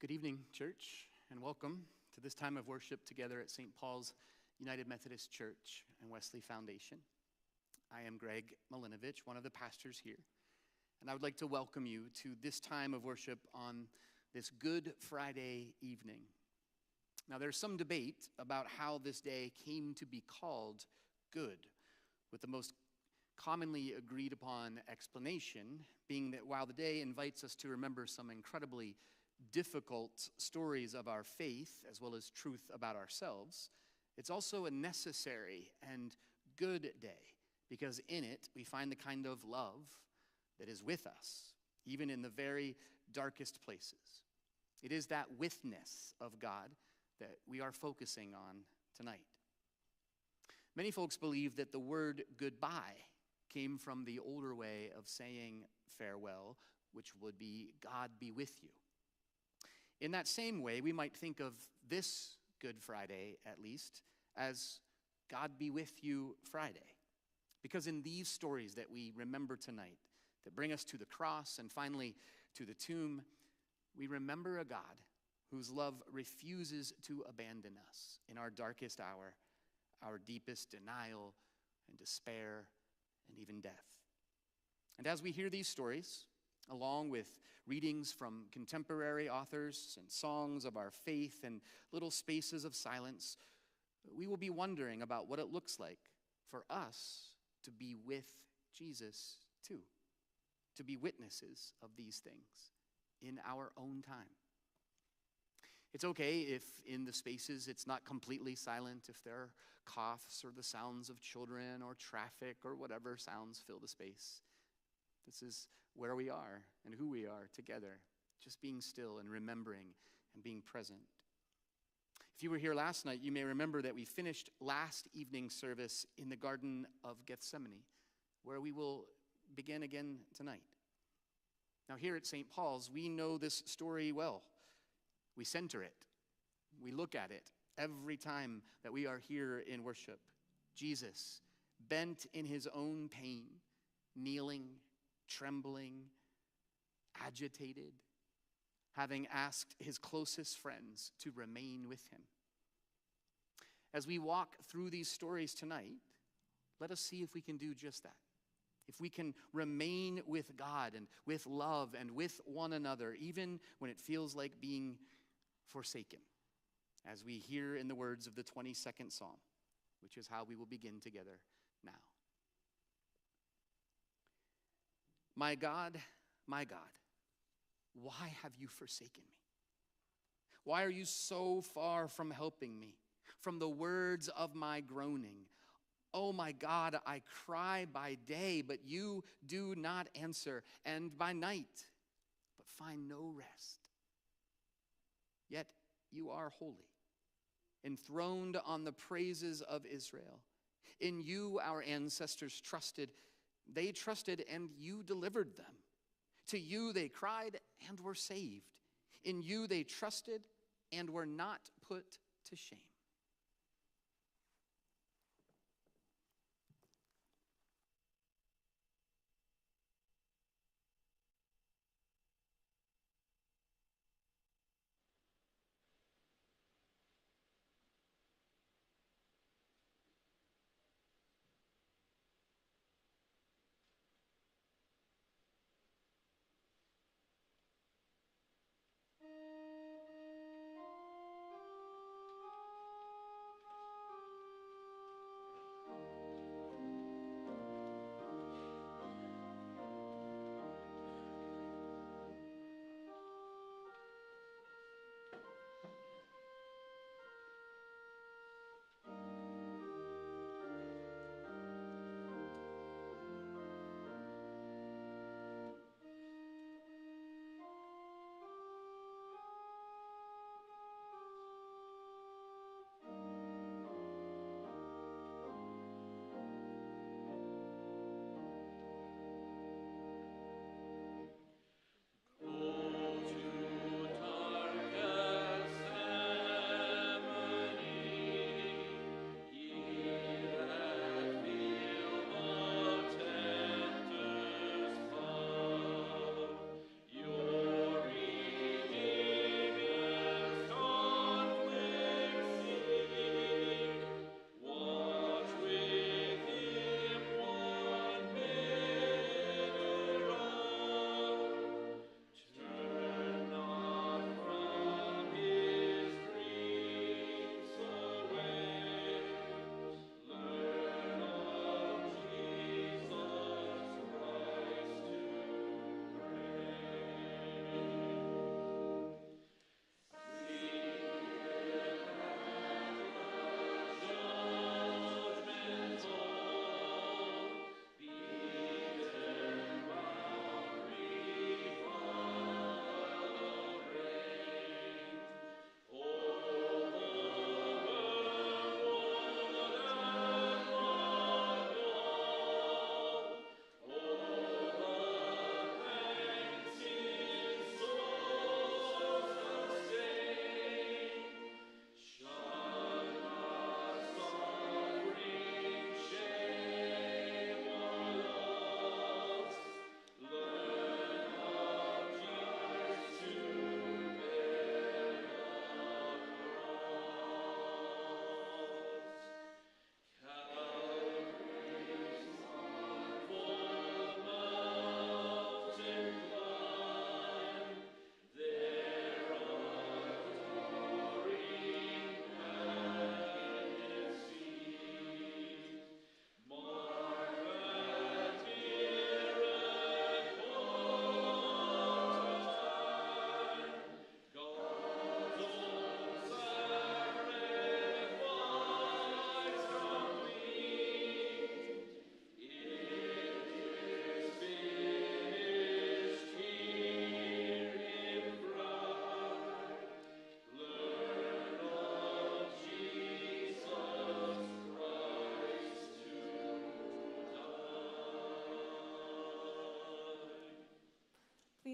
Good evening, church, and welcome to this time of worship together at St. Paul's United Methodist Church and Wesley Foundation. I am Greg Milinovich, one of the pastors here, and I would like to welcome you to this time of worship on this Good Friday evening. Now, there's some debate about how this day came to be called good, with the most commonly agreed upon explanation being that while the day invites us to remember some incredibly difficult stories of our faith as well as truth about ourselves, it's also a necessary and good day because in it we find the kind of love that is with us, even in the very darkest places. It is that withness of God that we are focusing on tonight. Many folks believe that the word goodbye came from the older way of saying farewell, which would be God be with you. In that same way, we might think of this Good Friday, at least, as God be with you Friday. Because in these stories that we remember tonight, that bring us to the cross and finally to the tomb, we remember a God whose love refuses to abandon us in our darkest hour, our deepest denial and despair and even death. And as we hear these stories, along with readings from contemporary authors and songs of our faith and little spaces of silence, we will be wondering about what it looks like for us to be with Jesus too, to be witnesses of these things in our own time. It's okay if in the spaces it's not completely silent, if there are coughs or the sounds of children or traffic or whatever sounds fill the space. This is where we are and who we are together, just being still and remembering and being present. If you were here last night, you may remember that we finished last evening's service in the Garden of Gethsemane, where we will begin again tonight. Now here at St. Paul's, we know this story well. We center it. We look at it every time that we are here in worship. Jesus, bent in his own pain, kneeling, trembling, agitated, having asked his closest friends to remain with him. As we walk through these stories tonight, let us see if we can do just that. If we can remain with God and with love and with one another, even when it feels like being forsaken, as we hear in the words of the 22nd Psalm, which is how we will begin together now. My God, why have you forsaken me? Why are you so far from helping me, from the words of my groaning? Oh my God, I cry by day, but you do not answer, and by night, but find no rest. Yet you are holy, enthroned on the praises of Israel. In you our ancestors trusted. They trusted and you delivered them. To you they cried and were saved. In you they trusted and were not put to shame.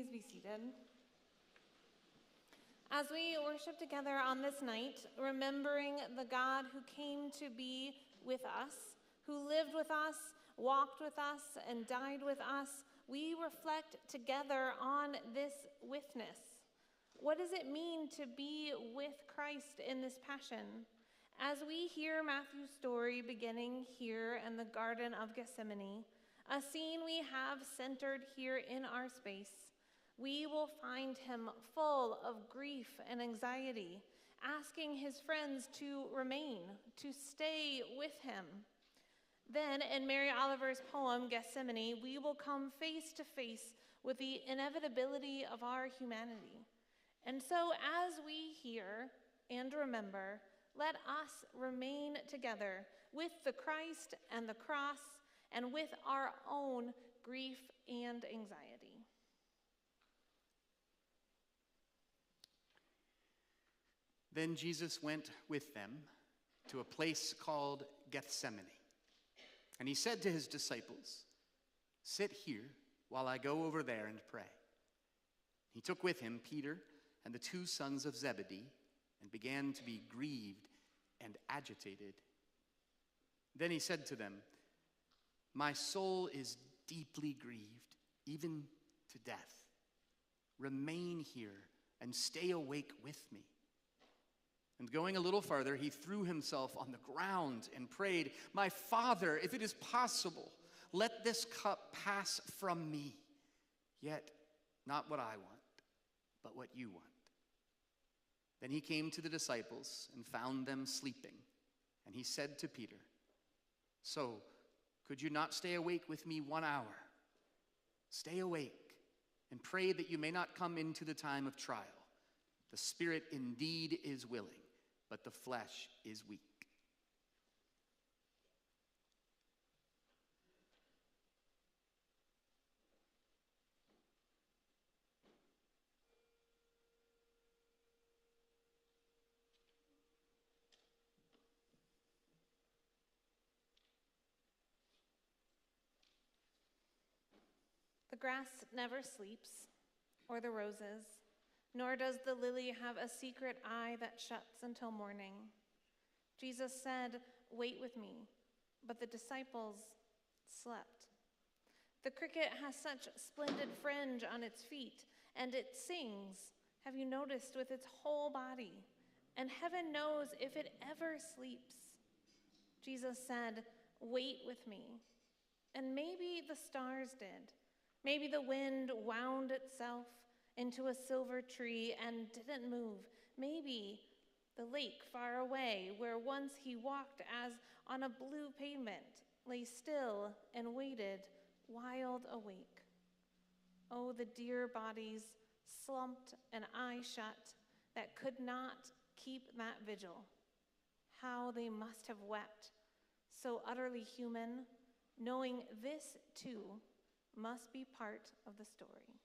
Please be seated. As we worship together on this night, remembering the God who came to be with us, who lived with us, walked with us, and died with us, we reflect together on this witness. What does it mean to be with Christ in this passion? As we hear Matthew's story beginning here in the Garden of Gethsemane, a scene we have centered here in our space, we will find him full of grief and anxiety, asking his friends to remain, to stay with him. Then, in Mary Oliver's poem, Gethsemane, we will come face to face with the inevitability of our humanity. And so, as we hear and remember, let us remain together with the Christ and the cross and with our own grief and anxiety. Then Jesus went with them to a place called Gethsemane. And he said to his disciples, "Sit here while I go over there and pray." He took with him Peter and the two sons of Zebedee and began to be grieved and agitated. Then he said to them, "My soul is deeply grieved, even to death. Remain here and stay awake with me." And going a little farther, he threw himself on the ground and prayed, "My Father, if it is possible, let this cup pass from me. Yet not what I want, but what you want." Then he came to the disciples and found them sleeping. And he said to Peter, "So, could you not stay awake with me 1 hour? Stay awake and pray that you may not come into the time of trial. The spirit indeed is willing, but the flesh is weak." The grass never sleeps, or the roses, nor does the lily have a secret eye that shuts until morning. Jesus said, "Wait with me," but the disciples slept. The cricket has such splendid fringe on its feet, and it sings, have you noticed, with its whole body, and heaven knows if it ever sleeps. Jesus said, "Wait with me," and maybe the stars did. Maybe the wind wound itself into a silver tree and didn't move. Maybe the lake far away, where once he walked as on a blue pavement, lay still and waited, wide awake. Oh, the dear bodies, slumped and eyes shut, that could not keep that vigil. How they must have wept, so utterly human, knowing this too must be part of the story.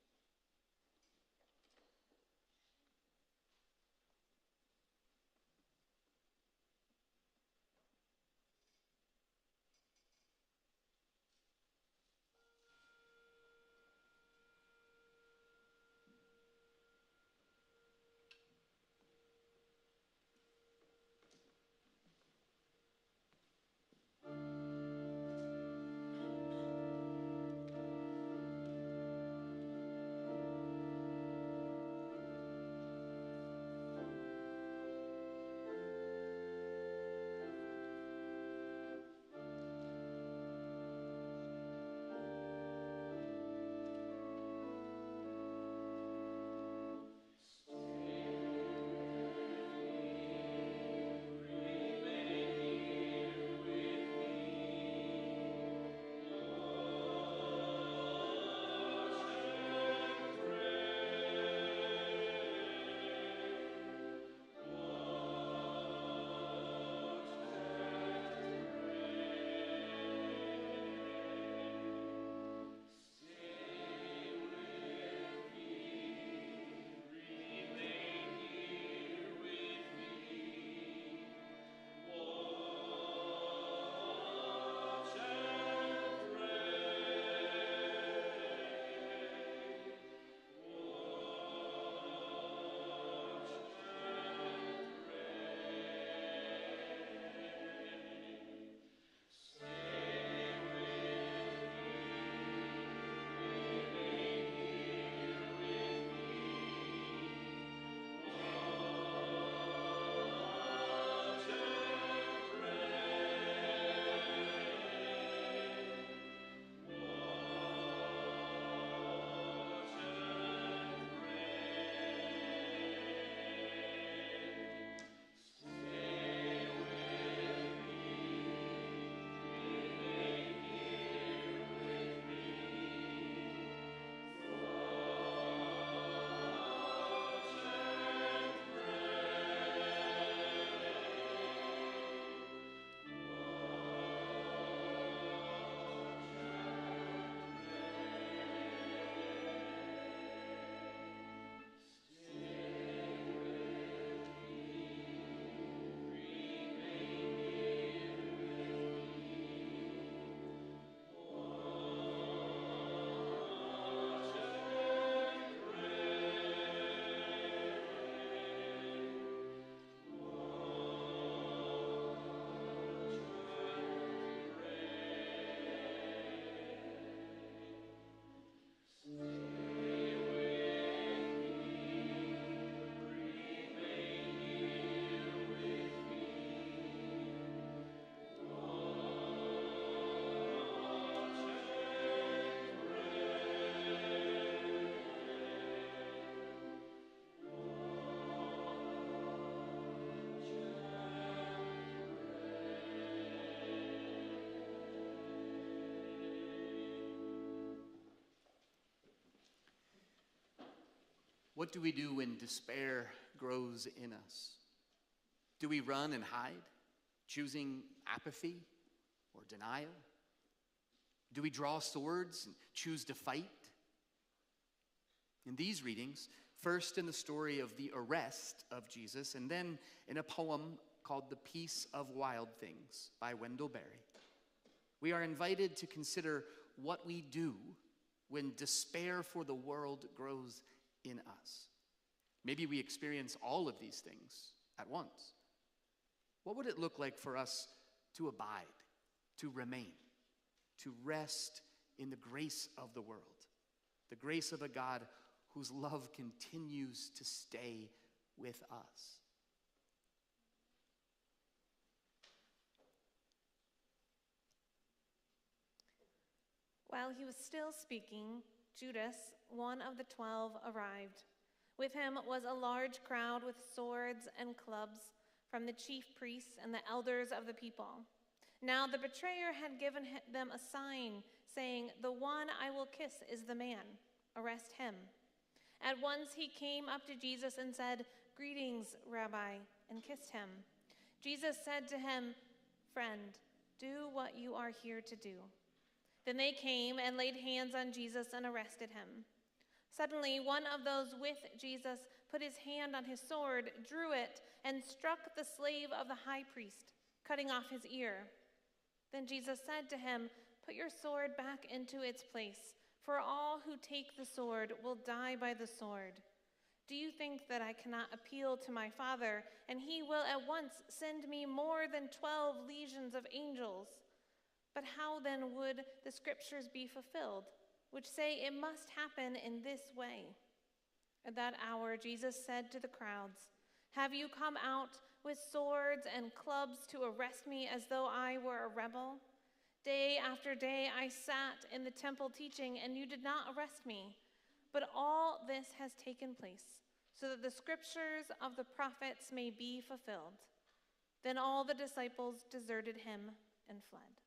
What do we do when despair grows in us? Do we run and hide, choosing apathy or denial? Do we draw swords and choose to fight? In these readings, first in the story of the arrest of Jesus, and then in a poem called The Peace of Wild Things by Wendell Berry, we are invited to consider what we do when despair for the world grows in us. Maybe we experience all of these things at once. What would it look like for us to abide, to remain, to rest in the grace of the world, the grace of a God whose love continues to stay with us? While he was still speaking, Judas, one of the 12, arrived. With him was a large crowd with swords and clubs from the chief priests and the elders of the people. Now the betrayer had given them a sign, saying, "The one I will kiss is the man. Arrest him." At once he came up to Jesus and said, "Greetings, Rabbi," and kissed him. Jesus said to him, "Friend, do what you are here to do." Then they came and laid hands on Jesus and arrested him. Suddenly, one of those with Jesus put his hand on his sword, drew it, and struck the slave of the high priest, cutting off his ear. Then Jesus said to him, "Put your sword back into its place, for all who take the sword will die by the sword. Do you think that I cannot appeal to my Father, and he will at once send me more than 12 legions of angels? But how then would the scriptures be fulfilled, which say it must happen in this way?" At that hour, Jesus said to the crowds, "Have you come out with swords and clubs to arrest me as though I were a rebel? Day after day I sat in the temple teaching, and you did not arrest me. But all this has taken place, so that the scriptures of the prophets may be fulfilled." Then all the disciples deserted him and fled.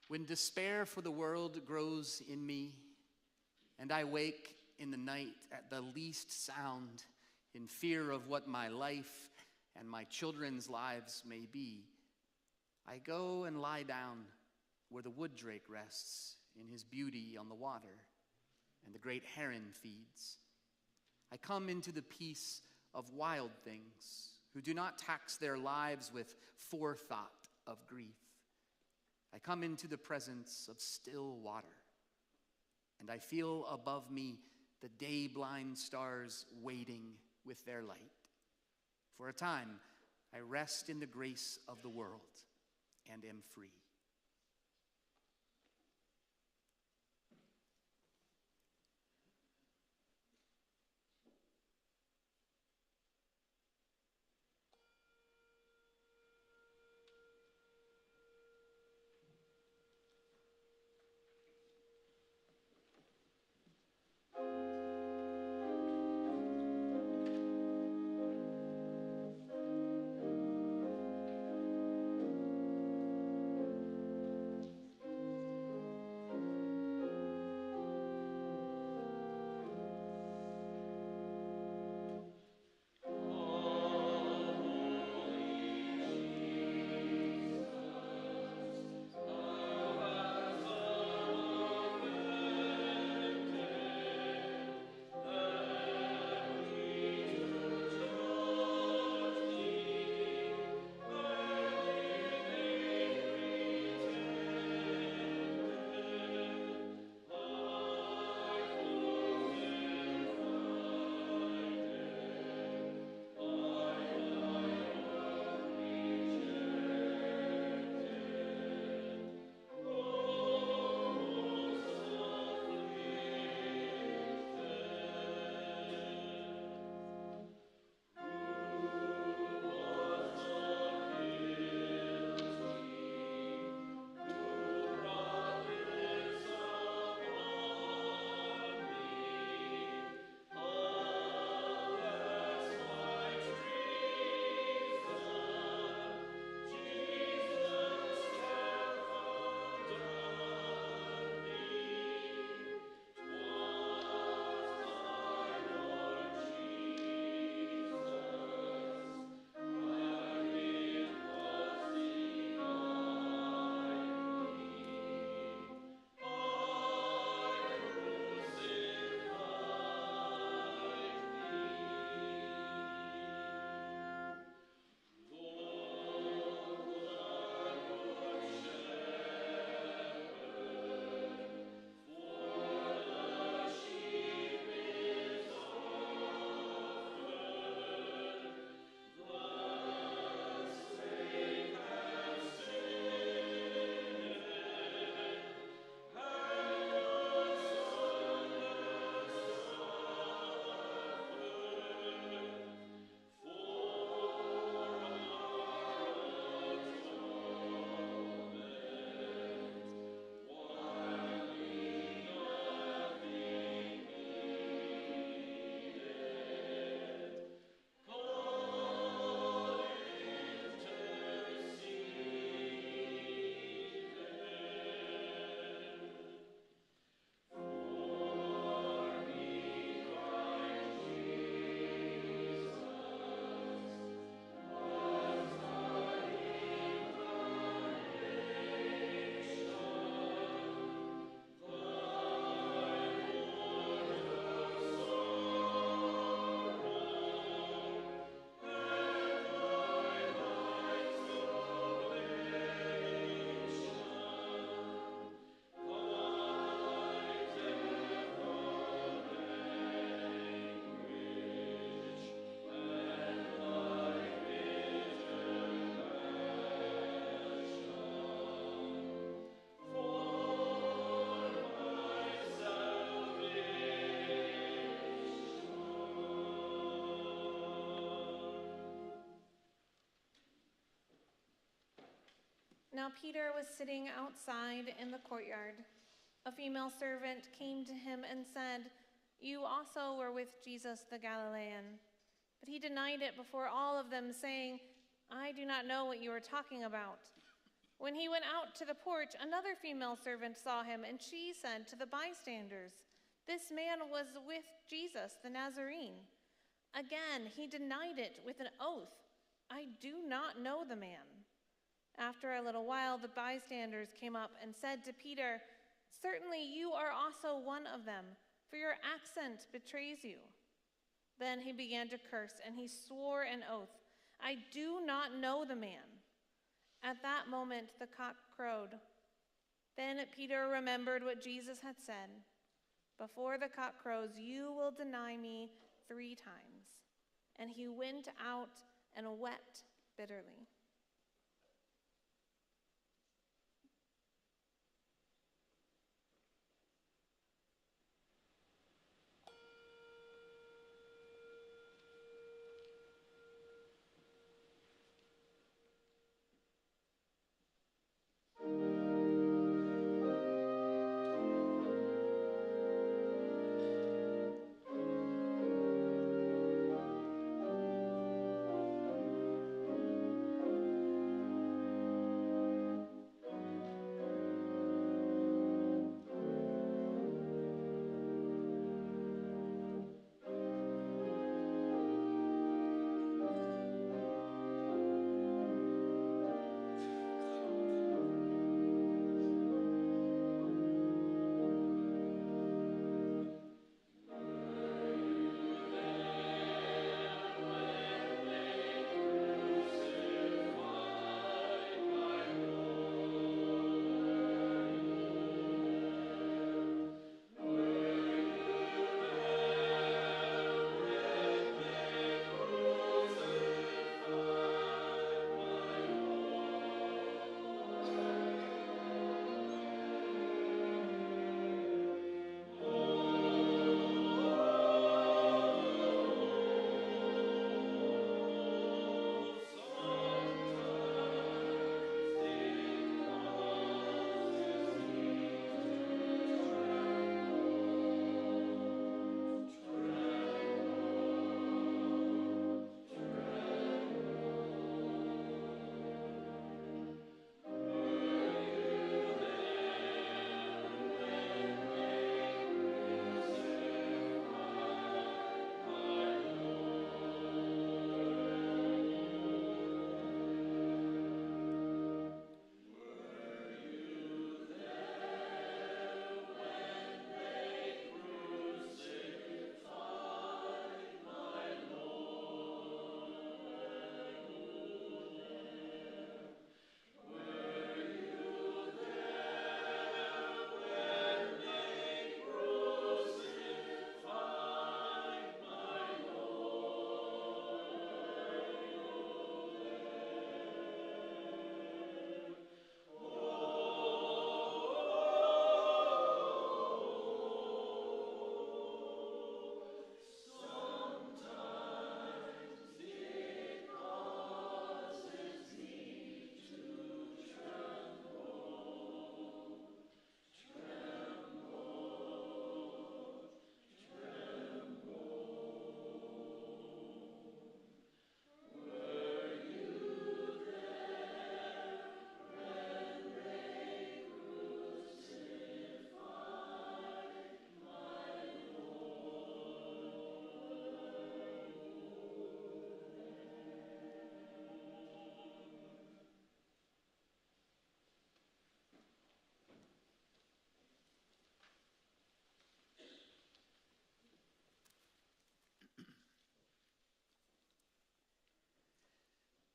When despair for the world grows in me, and I wake in the night at the least sound, in fear of what my life and my children's lives may be, I go and lie down where the wood drake rests in his beauty on the water, and the great heron feeds. I come into the peace of wild things, who do not tax their lives with forethought of grief. I come into the presence of still water, and I feel above me the day-blind stars waiting with their light. For a time, I rest in the grace of the world and am free. Now Peter was sitting outside in the courtyard. A female servant came to him and said, "You also were with Jesus the Galilean." But he denied it before all of them, saying, "I do not know what you are talking about." When he went out to the porch, another female servant saw him, and she said to the bystanders, "This man was with Jesus the Nazarene." Again, he denied it with an oath, "I do not know the man." After a little while, the bystanders came up and said to Peter, "Certainly you are also one of them, for your accent betrays you." Then he began to curse, and he swore an oath, "I do not know the man." At that moment, the cock crowed. Then Peter remembered what Jesus had said, "Before the cock crows, you will deny me 3 times." And he went out and wept bitterly.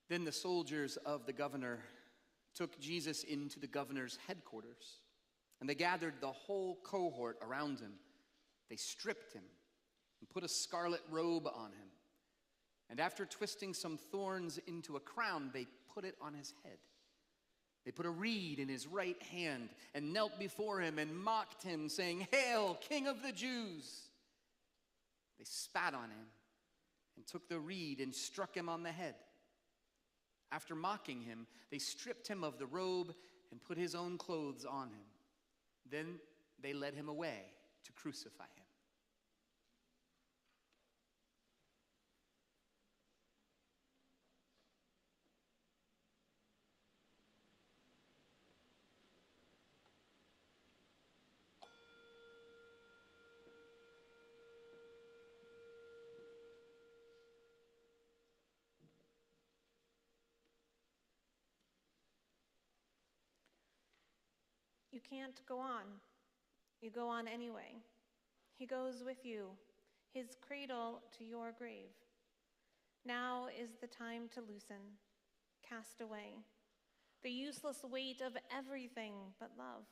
Then the soldiers of the governor took Jesus into the governor's headquarters, and they gathered the whole cohort around him. They stripped him and put a scarlet robe on him. And after twisting some thorns into a crown, they put it on his head. They put a reed in his right hand and knelt before him and mocked him, saying, "Hail, King of the Jews!" They spat on him and took the reed and struck him on the head. After mocking him, they stripped him of the robe and put his own clothes on him. Then they led him away to crucify him. You can't go on. You go on anyway. He goes with you, his cradle to your grave. Now is the time to loosen, cast away the useless weight of everything but love.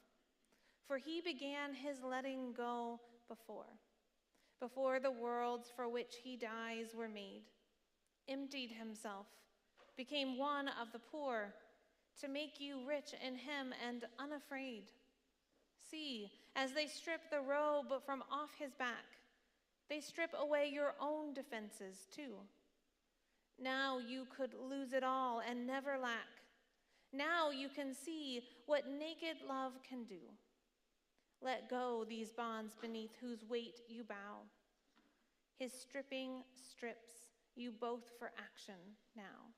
For he began his letting go before the worlds for which he dies were made, emptied himself, became one of the poor, to make you rich in him and unafraid. See, as they strip the robe from off his back, they strip away your own defenses too. Now you could lose it all and never lack. Now you can see what naked love can do. Let go these bonds beneath whose weight you bow. His stripping strips you both for action now.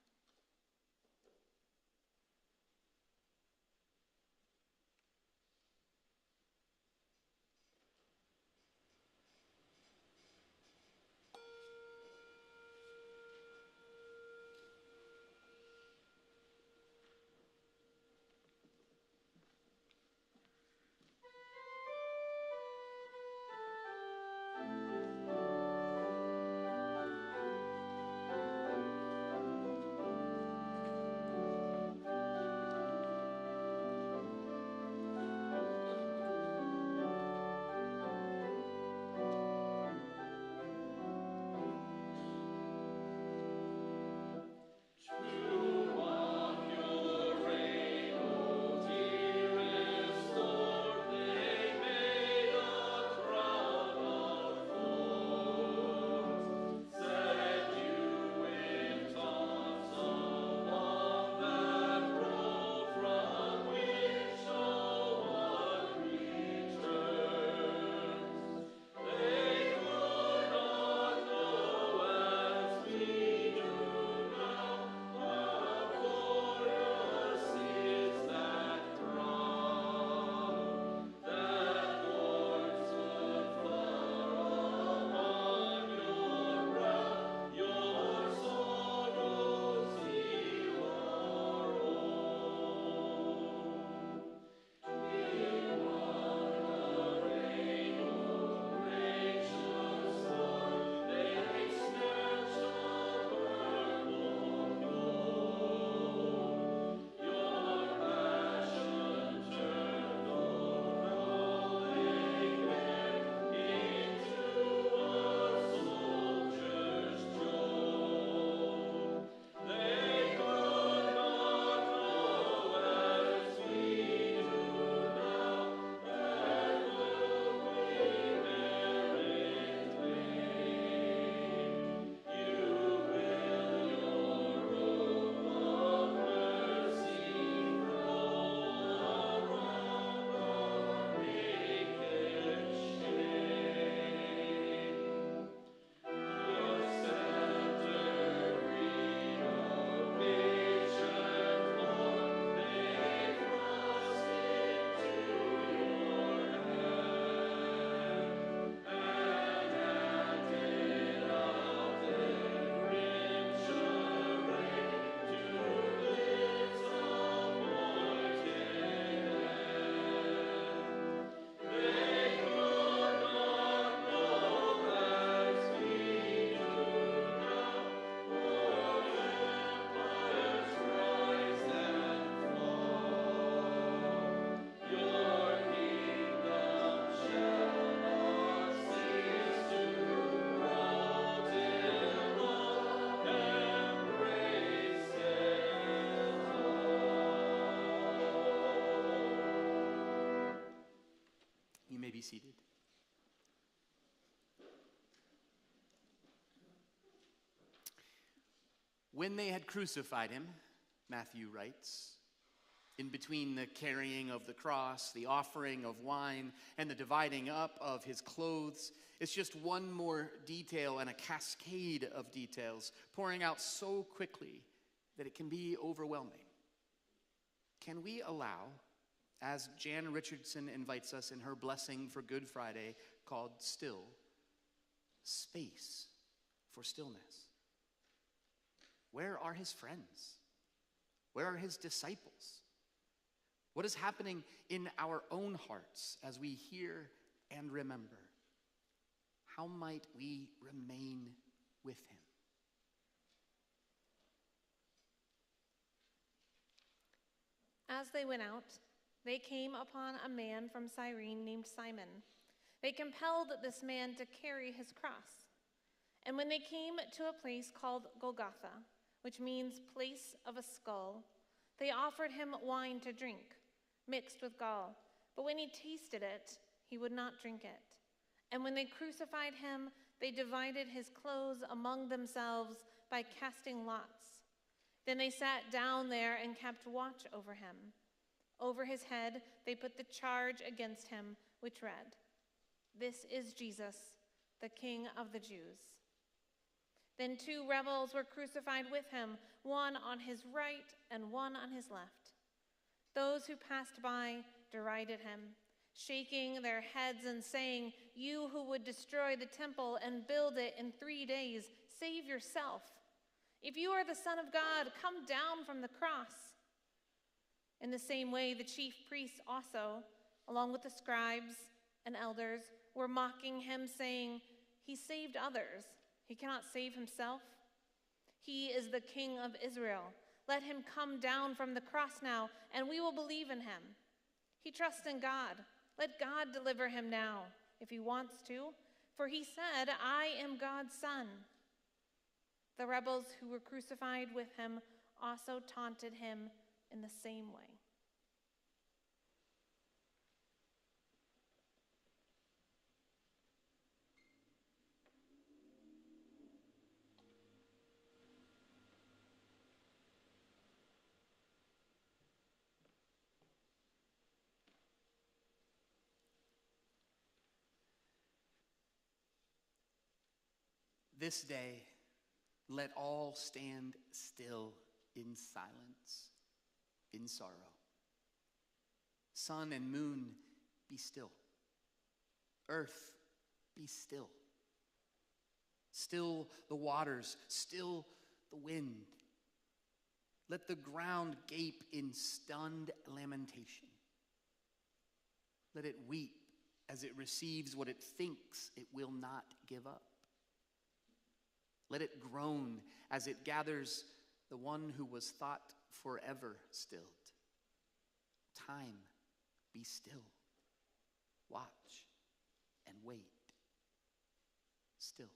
Be seated. When they had crucified him, Matthew writes. In between the carrying of the cross, the offering of wine, and the dividing up of his clothes, it's just one more detail and a cascade of details pouring out so quickly that it can be overwhelming. Can we allow, as Jan Richardson invites us in her blessing for Good Friday called Still, space for stillness? Where are his friends? Where are his disciples? What is happening in our own hearts as we hear and remember? How might we remain with him? As they went out, they came upon a man from Cyrene named Simon. They compelled this man to carry his cross. And when they came to a place called Golgotha, which means place of a skull, they offered him wine to drink, mixed with gall. But when he tasted it, he would not drink it. And when they crucified him, they divided his clothes among themselves by casting lots. Then they sat down there and kept watch over him. Over his head they put the charge against him, which read, "This is Jesus, the King of the Jews." Then 2 rebels were crucified with him, one on his right and one on his left. Those who passed by derided him, shaking their heads and saying, "You who would destroy the temple and build it in 3 days, save yourself. If you are the Son of God, come down from the cross." In the same way, the chief priests also, along with the scribes and elders, were mocking him, saying, "He saved others. He cannot save himself. He is the King of Israel. Let him come down from the cross now, and we will believe in him. He trusts in God. Let God deliver him now, if he wants to, for he said, 'I am God's son.'" The rebels who were crucified with him also taunted him in the same way. This day, let all stand still in silence, in sorrow. Sun and moon, be still. Earth, be still. Still the waters, still the wind. Let the ground gape in stunned lamentation. Let it weep as it receives what it thinks it will not give up. Let it groan as it gathers the one who was thought forever stilled. Time, be still. Watch and wait. Still.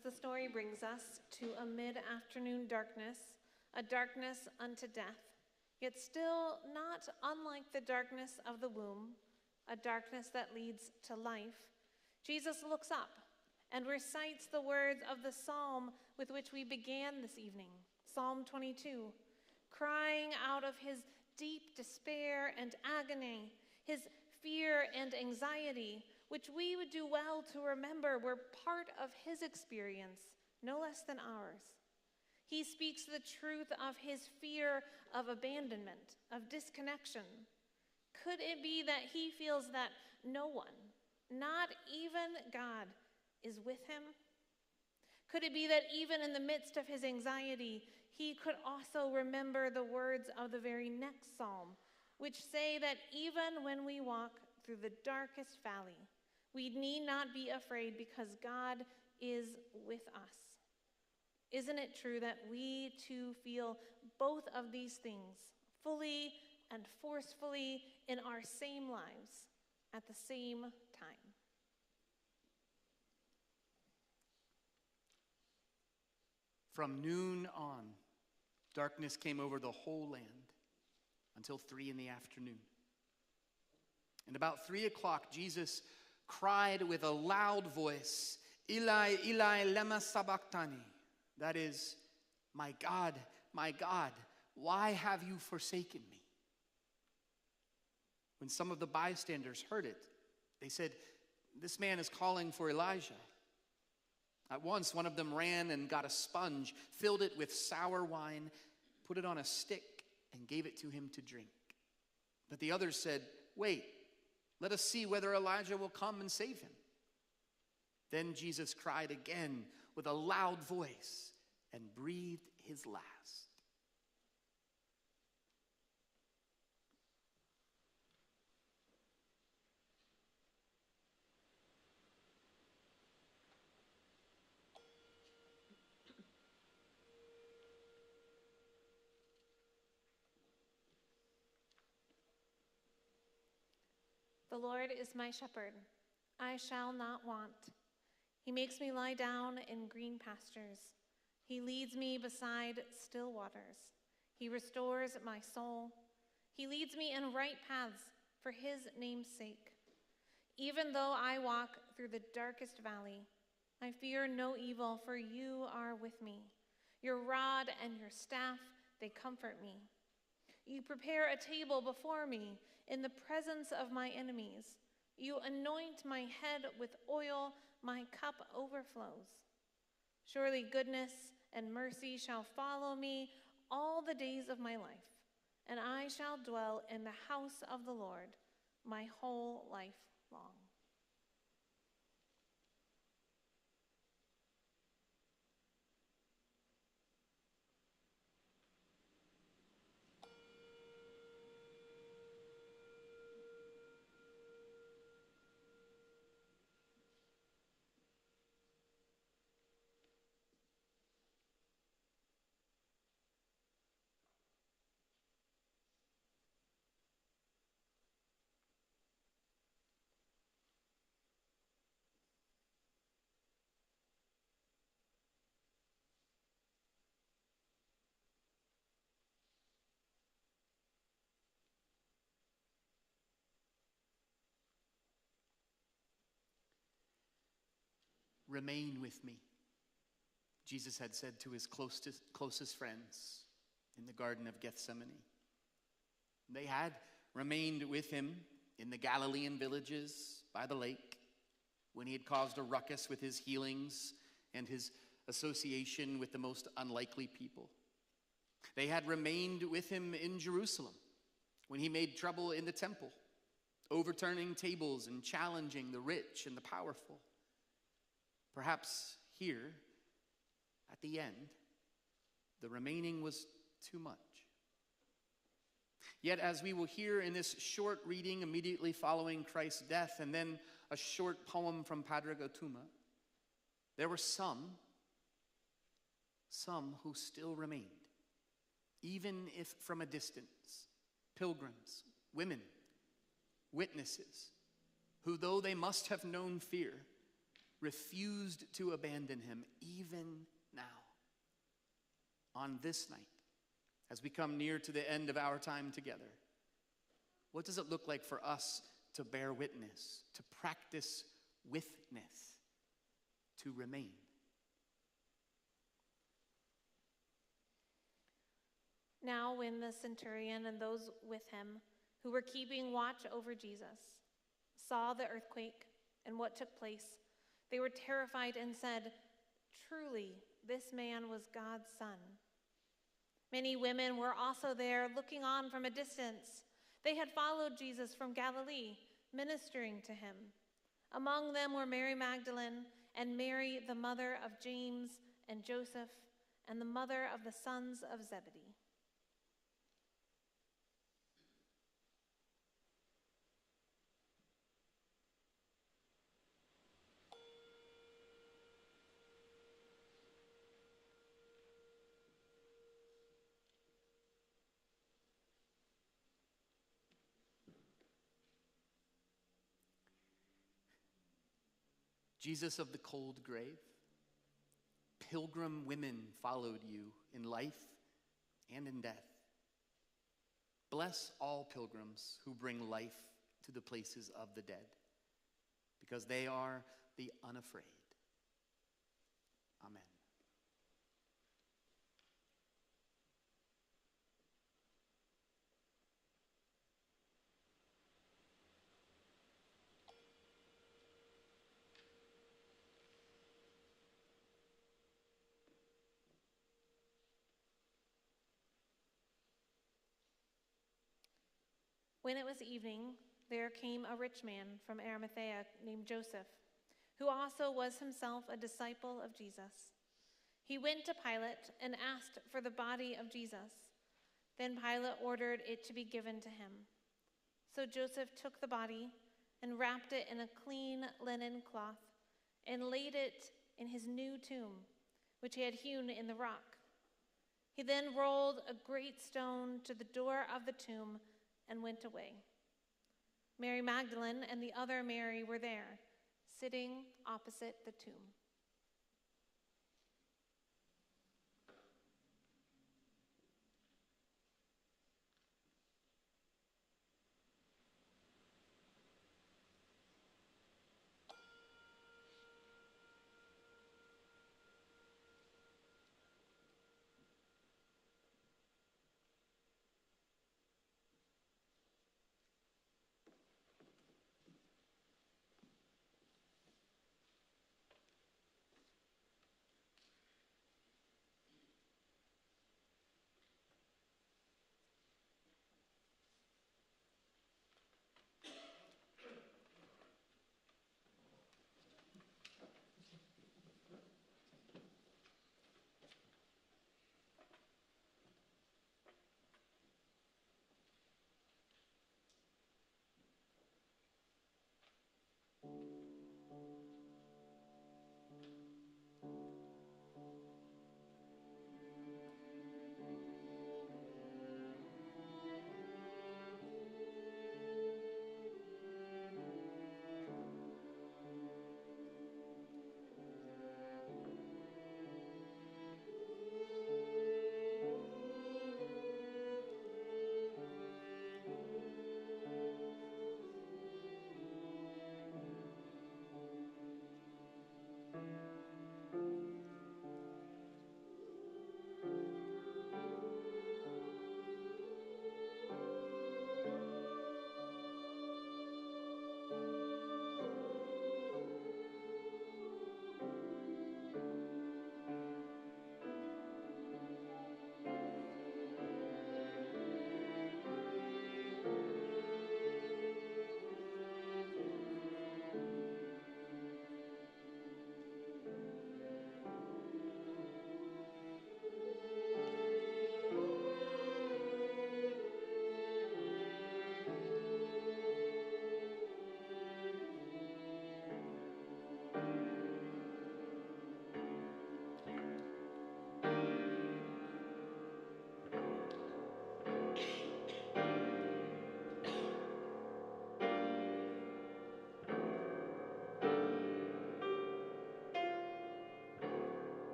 as the story brings us to a mid-afternoon darkness, a darkness unto death, yet still not unlike the darkness of the womb, a darkness that leads to life, Jesus looks up and recites the words of the psalm with which we began this evening, Psalm 22, crying out of his deep despair and agony, his fear and anxiety, which we would do well to remember were part of his experience, no less than ours. He speaks the truth of his fear of abandonment, of disconnection. Could it be that he feels that no one, not even God, is with him? Could it be that even in the midst of his anxiety, he could also remember the words of the very next psalm, which say that even when we walk through the darkest valley, we need not be afraid because God is with us? Isn't it true that we too feel both of these things fully and forcefully in our same lives at the same time? From noon on, darkness came over the whole land until 3 p.m. And about 3 o'clock, Jesus cried with a loud voice, Eli, Eli, lema sabachthani. That is, my God, why have you forsaken me? When some of the bystanders heard it, they said, this man is calling for Elijah. At once, one of them ran and got a sponge, filled it with sour wine, put it on a stick, and gave it to him to drink. But the others said, wait, let us see whether Elijah will come and save him. Then Jesus cried again with a loud voice and breathed his last. The Lord is my shepherd. I shall not want. He makes me lie down in green pastures. He leads me beside still waters. He restores my soul. He leads me in right paths for his name's sake. Even though I walk through the darkest valley, I fear no evil, for you are with me. Your rod and your staff, they comfort me. You prepare a table before me in the presence of my enemies. You anoint my head with oil, my cup overflows. Surely goodness and mercy shall follow me all the days of my life, and I shall dwell in the house of the Lord my whole life long. Remain with me, Jesus had said to his closest friends in the Garden of Gethsemane. They had remained with him in the Galilean villages by the lake when he had caused a ruckus with his healings and his association with the most unlikely people. They had remained with him in Jerusalem when he made trouble in the temple, overturning tables and challenging the rich and the powerful. Perhaps here, at the end, the remaining was too much. Yet, as we will hear in this short reading immediately following Christ's death, and then a short poem from Padre Gotuma, there were some who still remained, even if from a distance, pilgrims, women, witnesses, who, though they must have known fear, refused to abandon him even now. On this night, as we come near to the end of our time together, what does it look like for us to bear witness, to practice witness, to remain? Now when the centurion and those with him who were keeping watch over Jesus saw the earthquake and what took place, they were terrified and said, "Truly, this man was God's son." Many women were also there looking on from a distance. They had followed Jesus from Galilee, ministering to him. Among them were Mary Magdalene and Mary, the mother of James and Joseph, and the mother of the sons of Zebedee. Jesus of the cold grave, pilgrim women followed you in life and in death. Bless all pilgrims who bring life to the places of the dead, because they are the unafraid. Amen. When it was evening, there came a rich man from Arimathea named Joseph, who also was himself a disciple of Jesus. He went to Pilate and asked for the body of Jesus. Then Pilate ordered it to be given to him. So Joseph took the body and wrapped it in a clean linen cloth and laid it in his new tomb, which he had hewn in the rock. He then rolled a great stone to the door of the tomb and went away. Mary Magdalene and the other Mary were there, sitting opposite the tomb.